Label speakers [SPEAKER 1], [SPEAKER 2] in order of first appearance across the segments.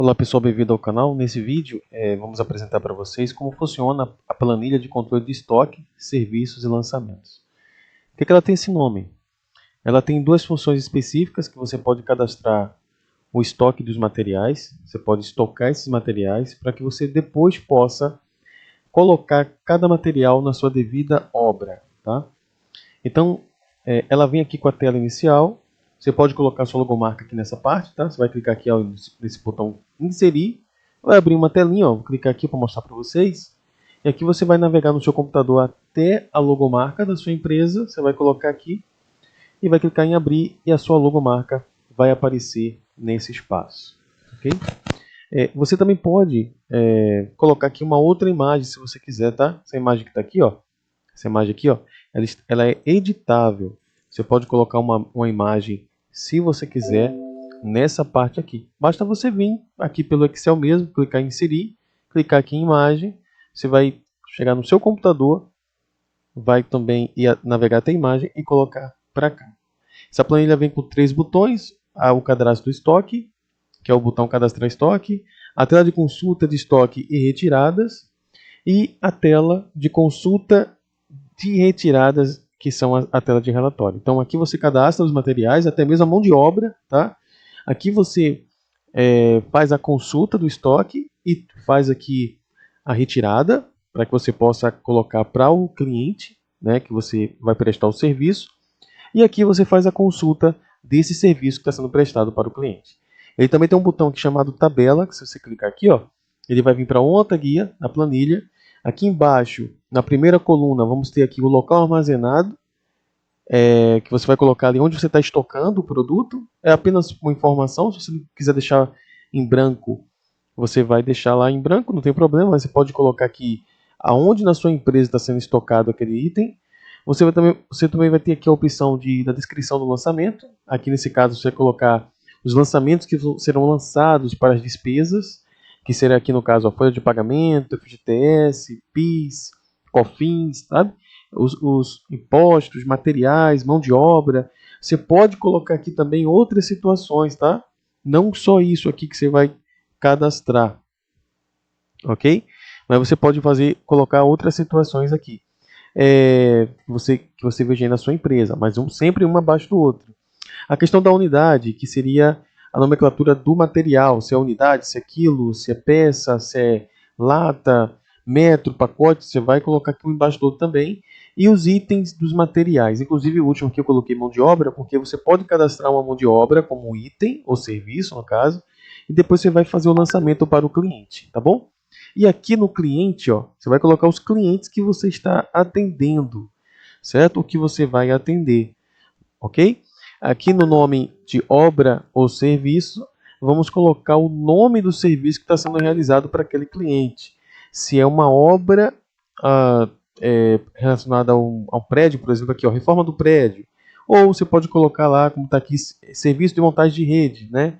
[SPEAKER 1] Olá pessoal, bem-vindo ao canal. Nesse vídeo vamos apresentar para vocês como funciona a planilha de controle de estoque, serviços e lançamentos. Por que ela tem esse nome? Ela tem duas funções específicas que você pode cadastrar o estoque dos materiais, você pode estocar esses materiais para que você depois possa colocar cada material na sua devida obra. Tá? Então, ela vem aqui com a tela inicial. Você pode colocar sua logomarca aqui nessa parte, tá? Você vai clicar aqui ó, nesse botão inserir, vai abrir uma telinha, ó. Vou clicar aqui para mostrar para vocês. E aqui você vai navegar no seu computador até a logomarca da sua empresa, você vai colocar aqui e vai clicar em abrir e a sua logomarca vai aparecer nesse espaço, ok? Você também pode colocar aqui uma outra imagem se você quiser, tá? Essa imagem que está aqui, ó. Essa imagem aqui, ó, ela é editável. Você pode colocar uma imagem, se você quiser, nessa parte aqui. Basta você vir aqui pelo Excel mesmo, clicar em inserir, clicar aqui em imagem. Você vai chegar no seu computador, vai também navegar até a imagem e colocar para cá. Essa planilha vem com 3 botões: o cadastro do estoque, que é o botão cadastrar estoque, a tela de consulta de estoque e retiradas, e a tela de consulta de retiradas, que são a tela de relatório. Então aqui você cadastra os materiais, até mesmo a mão de obra, tá? Aqui você faz a consulta do estoque e faz aqui a retirada, para que você possa colocar para o cliente, né, que você vai prestar o serviço. E aqui você faz a consulta desse serviço que está sendo prestado para o cliente. Ele também tem um botão aqui chamado tabela, que se você clicar aqui, ó, ele vai vir para outra guia, na planilha. Aqui embaixo, na primeira coluna, vamos ter aqui o local armazenado, que você vai colocar ali onde você está estocando o produto. É apenas uma informação, se você não quiser deixar em branco, você vai deixar lá em branco, não tem problema, mas você pode colocar aqui aonde na sua empresa está sendo estocado aquele item. Você também vai ter aqui a opção da descrição do lançamento. Aqui nesse caso você vai colocar os lançamentos que serão lançados para as despesas, que será aqui no caso a folha de pagamento, FGTS, PIS, COFINS, sabe? Os impostos, materiais, mão de obra. Você pode colocar aqui também outras situações, tá? Não só isso aqui que você vai cadastrar, ok? Mas você pode colocar outras situações aqui. Que você veja aí na sua empresa, mas sempre um abaixo do outro. A questão da unidade, que seria a nomenclatura do material, se é unidade, se é quilo, se é peça, se é lata, metro, pacote, você vai colocar aqui um embaixo do outro também. E os itens dos materiais, inclusive o último aqui eu coloquei mão de obra, porque você pode cadastrar uma mão de obra como item, ou serviço no caso, e depois você vai fazer o lançamento para o cliente, tá bom? E aqui no cliente, ó, você vai colocar os clientes que você está atendendo, certo? O que você vai atender, ok? Aqui no nome de obra ou serviço, vamos colocar o nome do serviço que está sendo realizado para aquele cliente. Se é uma obra relacionada ao prédio, por exemplo, aqui, ó, reforma do prédio. Ou você pode colocar lá, como está aqui, serviço de montagem de rede, né?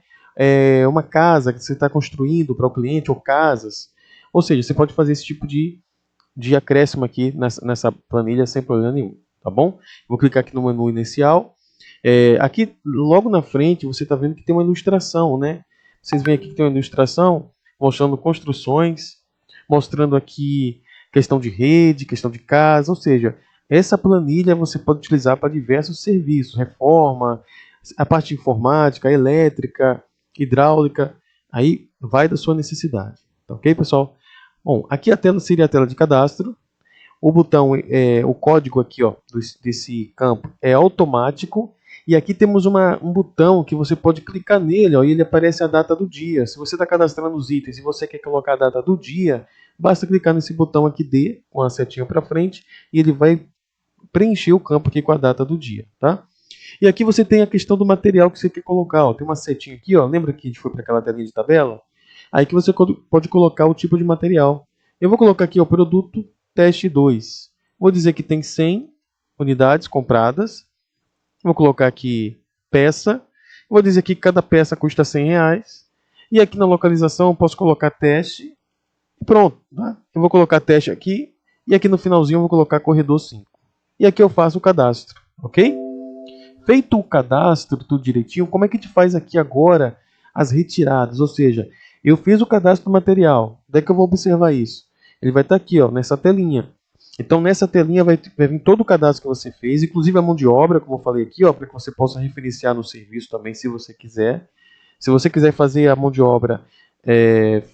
[SPEAKER 1] Uma casa que você está construindo para o cliente, ou casas. Ou seja, você pode fazer esse tipo de acréscimo aqui nessa planilha sem problema nenhum, tá bom? Vou clicar aqui no menu inicial. Aqui, logo na frente, você está vendo que tem uma ilustração, né? Vocês veem aqui que tem uma ilustração mostrando construções, mostrando aqui questão de rede, questão de casa, ou seja, essa planilha você pode utilizar para diversos serviços, reforma, a parte de informática, elétrica, hidráulica, aí vai da sua necessidade, tá ok, pessoal? Bom, aqui a tela seria a tela de cadastro. O botão, o código aqui, ó, desse campo é automático. E aqui temos um botão que você pode clicar nele, ó, e ele aparece a data do dia. Se você está cadastrando os itens e você quer colocar a data do dia, basta clicar nesse botão aqui D, com a setinha para frente, e ele vai preencher o campo aqui com a data do dia, tá? E aqui você tem a questão do material que você quer colocar, ó. Tem uma setinha aqui, ó. Lembra que a gente foi para aquela telinha de tabela? Aí que você pode colocar o tipo de material. Eu vou colocar aqui o produto teste 2. Vou dizer que tem 100 unidades compradas. Vou colocar aqui peça. Vou dizer que cada peça custa R$100. E aqui na localização eu posso colocar teste. E pronto. Tá? Eu vou colocar teste aqui. E aqui no finalzinho eu vou colocar corredor 5. E aqui eu faço o cadastro. Ok? Feito o cadastro, tudo direitinho, como é que a gente faz aqui agora as retiradas? Ou seja, Eu fiz o cadastro do material. Onde é que eu vou observar isso? Ele vai estar aqui, ó, nessa telinha. Então, nessa telinha vai vir todo o cadastro que você fez, inclusive a mão de obra, como eu falei aqui, para que você possa referenciar no serviço também, se você quiser. Se você quiser fazer a mão de obra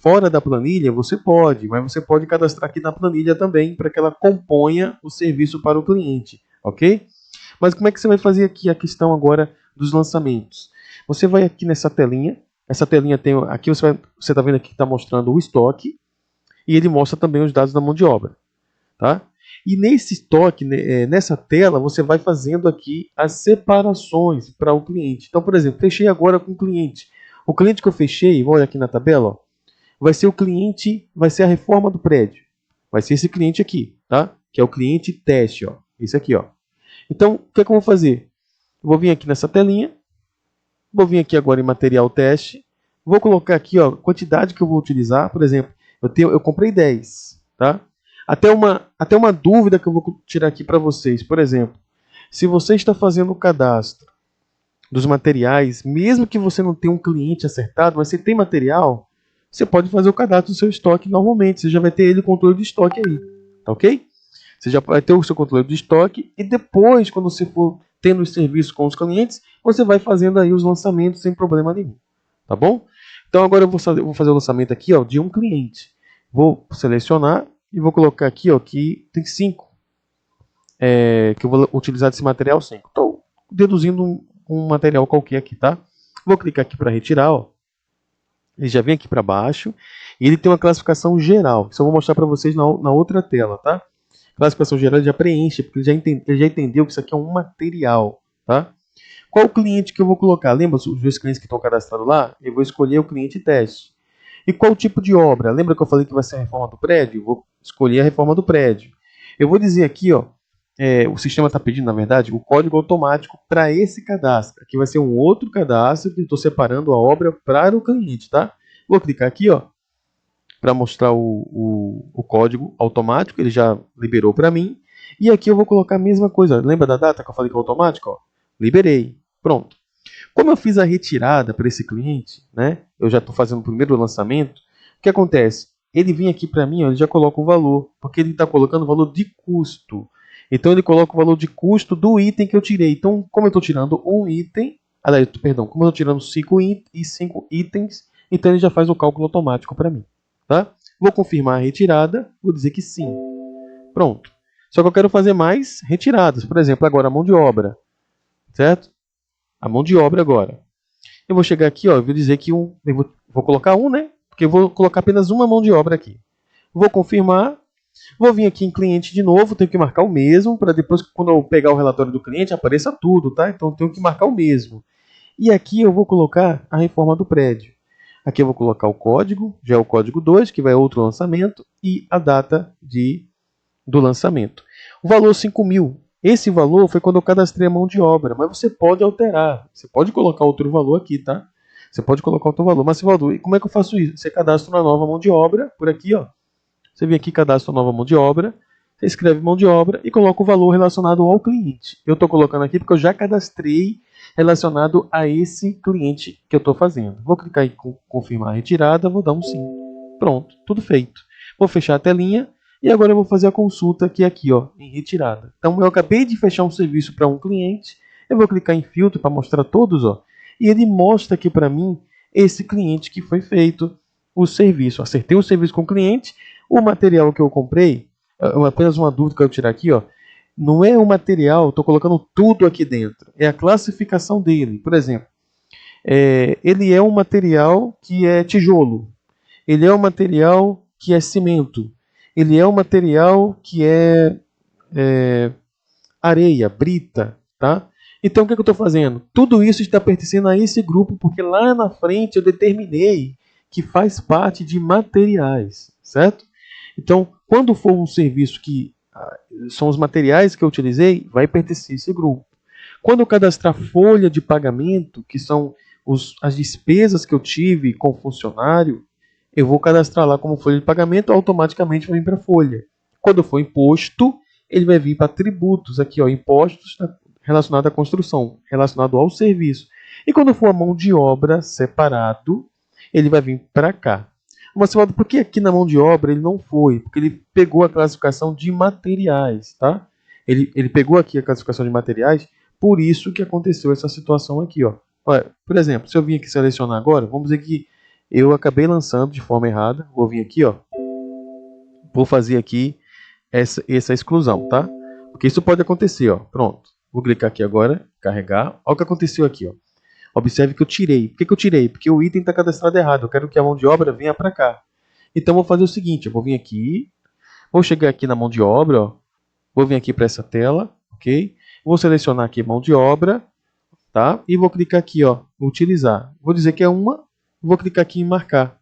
[SPEAKER 1] fora da planilha, você pode, mas você pode cadastrar aqui na planilha também, para que ela componha o serviço para o cliente, ok? Mas como é que você vai fazer aqui a questão agora dos lançamentos? Você vai aqui nessa telinha, essa telinha tem, aqui você está vendo aqui que está mostrando o estoque, e ele mostra também os dados da mão de obra. Tá? E nesse estoque, nessa tela, você vai fazendo aqui as separações para o cliente. Então, por exemplo, fechei agora com o cliente. O cliente que eu fechei, olha aqui na tabela, ó, vai ser o cliente, vai ser a reforma do prédio. Vai ser esse cliente aqui, tá? Que é o cliente teste, ó. Esse aqui, ó. Então, o que é que eu vou fazer? Eu vou vir aqui nessa telinha, vou vir aqui agora em material teste, vou colocar aqui, ó, a quantidade que eu vou utilizar. Por exemplo, eu comprei 10, tá? Até uma dúvida que eu vou tirar aqui para vocês. Por exemplo, se você está fazendo o cadastro dos materiais, mesmo que você não tenha um cliente acertado, mas você tem material, você pode fazer o cadastro do seu estoque normalmente. Você já vai ter ele controle de estoque aí, tá ok? Você já vai ter o seu controle de estoque e depois, quando você for tendo os serviços com os clientes, você vai fazendo aí os lançamentos sem problema nenhum, tá bom? Então agora eu vou fazer o lançamento aqui, ó, de um cliente. Vou selecionar e vou colocar aqui, ó, que tem 5. Que eu vou utilizar desse material 5. Estou deduzindo um material qualquer aqui, tá? Vou clicar aqui para retirar, ó. Ele já vem aqui para baixo. E ele tem uma classificação geral. Isso eu vou mostrar para vocês na outra tela, tá? Classificação geral ele já preenche, porque ele já entendeu que isso aqui é um material, tá? Qual o cliente que eu vou colocar? Lembra os dois clientes que estão cadastrados lá? Eu vou escolher o cliente teste. E qual tipo de obra? Lembra que eu falei que vai ser a reforma do prédio? Eu vou escolher a reforma do prédio. Eu vou dizer aqui, ó, o sistema está pedindo, na verdade, o código automático para esse cadastro. Aqui vai ser um outro cadastro que eu estou separando a obra para o cliente, tá? Vou clicar aqui, ó, para mostrar o código automático. Ele já liberou para mim. E aqui eu vou colocar a mesma coisa. Lembra da data que eu falei que é automático? Ó? Liberei. Pronto. Como eu fiz a retirada para esse cliente, né? Eu já estou fazendo o primeiro lançamento. O que acontece? Ele vem aqui para mim, ó, ele já coloca o valor, porque ele está colocando o valor de custo. Então ele coloca o valor de custo do item que eu tirei. Então, como eu estou tirando um item, perdão, como eu estou tirando 5 itens, então ele já faz o cálculo automático para mim, tá? Vou confirmar a retirada, vou dizer que sim. Pronto. Só que eu quero fazer mais retiradas. Por exemplo, agora a mão de obra, certo? A mão de obra agora. Eu vou chegar aqui, ó, eu vou dizer que eu vou colocar um, né? Porque eu vou colocar apenas uma mão de obra aqui. Vou confirmar. Vou vir aqui em cliente de novo, tenho que marcar o mesmo, para depois, quando eu pegar o relatório do cliente, apareça tudo, tá? Então eu tenho que marcar o mesmo. E aqui eu vou colocar a reforma do prédio. Aqui eu vou colocar o código, já é o código 2, que vai outro lançamento, e a data do lançamento. O valor 5.000. Esse valor foi quando eu cadastrei a mão de obra, mas você pode alterar. Você pode colocar outro valor aqui, tá? Você pode colocar outro valor, mas esse valor, e como é que eu faço isso? Você cadastra uma nova mão de obra, por aqui, ó. Você vem aqui, cadastra uma nova mão de obra, você escreve mão de obra e coloca o valor relacionado ao cliente. Eu estou colocando aqui porque eu já cadastrei relacionado a esse cliente que eu estou fazendo. Vou clicar em confirmar a retirada, vou dar um sim. Pronto, tudo feito. Vou fechar a telinha. E agora eu vou fazer a consulta que é aqui, ó, em retirada. Então eu acabei de fechar um serviço para um cliente, eu vou clicar em filtro para mostrar todos, ó, e ele mostra aqui para mim esse cliente que foi feito o serviço. Acertei o serviço com o cliente, o material que eu comprei, apenas uma dúvida que eu tirar aqui, ó, não é o material, estou colocando tudo aqui dentro, é a classificação dele. Por exemplo, ele é um material que é tijolo, ele é um material que é cimento, ele é um material que é areia, brita, tá? Então o que eu estou fazendo? Tudo isso está pertencendo a esse grupo, porque lá na frente eu determinei que faz parte de materiais, certo? Então, quando for um serviço que são os materiais que eu utilizei, vai pertencer a esse grupo. Quando eu cadastrar folha de pagamento, que são as despesas que eu tive com o funcionário, eu vou cadastrar lá como folha de pagamento, automaticamente vai vir para a folha. Quando for imposto, ele vai vir para tributos, aqui, ó, impostos relacionados à construção, relacionado ao serviço. E quando for a mão de obra separado, ele vai vir para cá. Mas, por que aqui na mão de obra ele não foi? Porque ele pegou a classificação de materiais, tá? Ele pegou aqui a classificação de materiais, por isso que aconteceu essa situação aqui, ó. Olha, por exemplo, se eu vim aqui selecionar agora, vamos dizer que eu acabei lançando de forma errada. Vou vir aqui, ó. Vou fazer aqui essa exclusão, tá? Porque isso pode acontecer, ó. Pronto. Vou clicar aqui agora, carregar. Olha o que aconteceu aqui, ó. Observe que eu tirei. Por que eu tirei? Porque o item está cadastrado errado. Eu quero que a mão de obra venha para cá. Então, eu vou fazer o seguinte. Eu vou vir aqui. Vou chegar aqui na mão de obra, ó. Vou vir aqui para essa tela, ok? Vou selecionar aqui mão de obra, tá? E vou clicar aqui, ó, utilizar. Vou dizer que é uma, vou clicar aqui em marcar.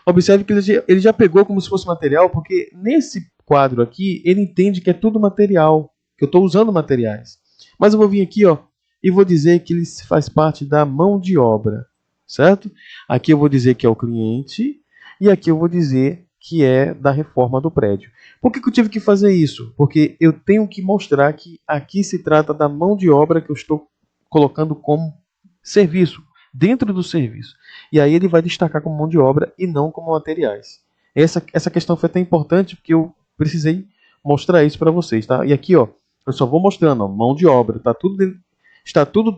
[SPEAKER 1] Observe que ele já pegou como se fosse material, porque nesse quadro aqui, ele entende que é tudo material, que eu estou usando materiais. Mas eu vou vir aqui, ó, e vou dizer que ele faz parte da mão de obra, certo? Aqui eu vou dizer que é o cliente, e aqui eu vou dizer que é da reforma do prédio. Por que eu tive que fazer isso? Porque eu tenho que mostrar que aqui se trata da mão de obra que eu estou colocando como serviço, dentro do serviço. E aí ele vai destacar como mão de obra e não como materiais. Essa questão foi até importante porque eu precisei mostrar isso para vocês, tá? E aqui, ó, eu só vou mostrando, ó, mão de obra, está tudo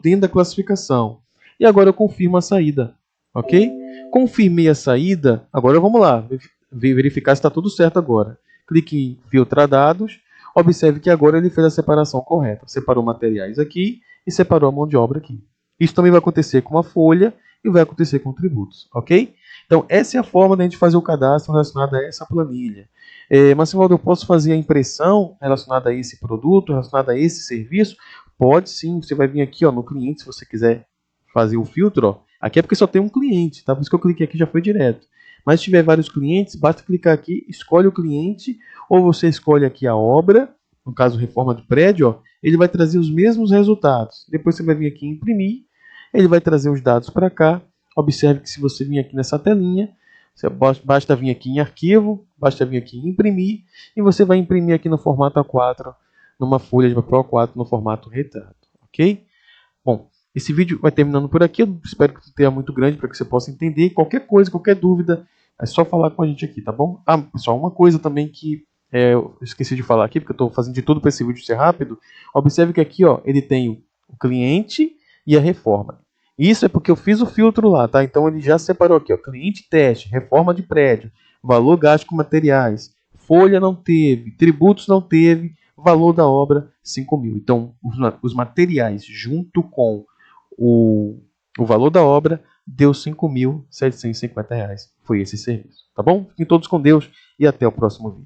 [SPEAKER 1] dentro da classificação. E agora eu confirmo a saída, ok? Confirmei a saída, agora vamos lá, verificar se está tudo certo agora. Clique em filtrar dados, observe que agora ele fez a separação correta. Separou materiais aqui e separou a mão de obra aqui. Isso também vai acontecer com a folha e vai acontecer com tributos, ok? Então, essa é a forma de a gente fazer o cadastro relacionado a essa planilha. Mas, Sivaldo, eu posso fazer a impressão relacionada a esse produto, relacionada a esse serviço? Pode sim, você vai vir aqui, ó, no cliente, se você quiser fazer o filtro, ó. Aqui é porque só tem um cliente, tá? Por isso que eu cliquei aqui, já foi direto. Mas se tiver vários clientes, basta clicar aqui, escolhe o cliente, ou você escolhe aqui a obra, no caso reforma de prédio, ó, ele vai trazer os mesmos resultados. Depois você vai vir aqui em imprimir, ele vai trazer os dados para cá. Observe que se você vir aqui nessa telinha, basta vir aqui em arquivo, basta vir aqui em imprimir, e você vai imprimir aqui no formato A4, numa folha de papel A4 no formato retrato, ok? Bom, esse vídeo vai terminando por aqui. Eu espero que tenha muito grande para que você possa entender. Qualquer coisa, qualquer dúvida, é só falar com a gente aqui, tá bom? Ah, pessoal, uma coisa também que eu esqueci de falar aqui, porque eu estou fazendo de tudo para esse vídeo ser rápido. Observe que aqui, ó, ele tem o cliente e a reforma. Isso é porque eu fiz o filtro lá, tá? Então ele já separou aqui, ó, cliente teste, reforma de prédio, valor gasto com materiais, folha não teve, tributos não teve, valor da obra 5 mil. Então os materiais junto com o valor da obra deu R$ 5.750. Foi esse serviço, tá bom? Fiquem todos com Deus e até o próximo vídeo.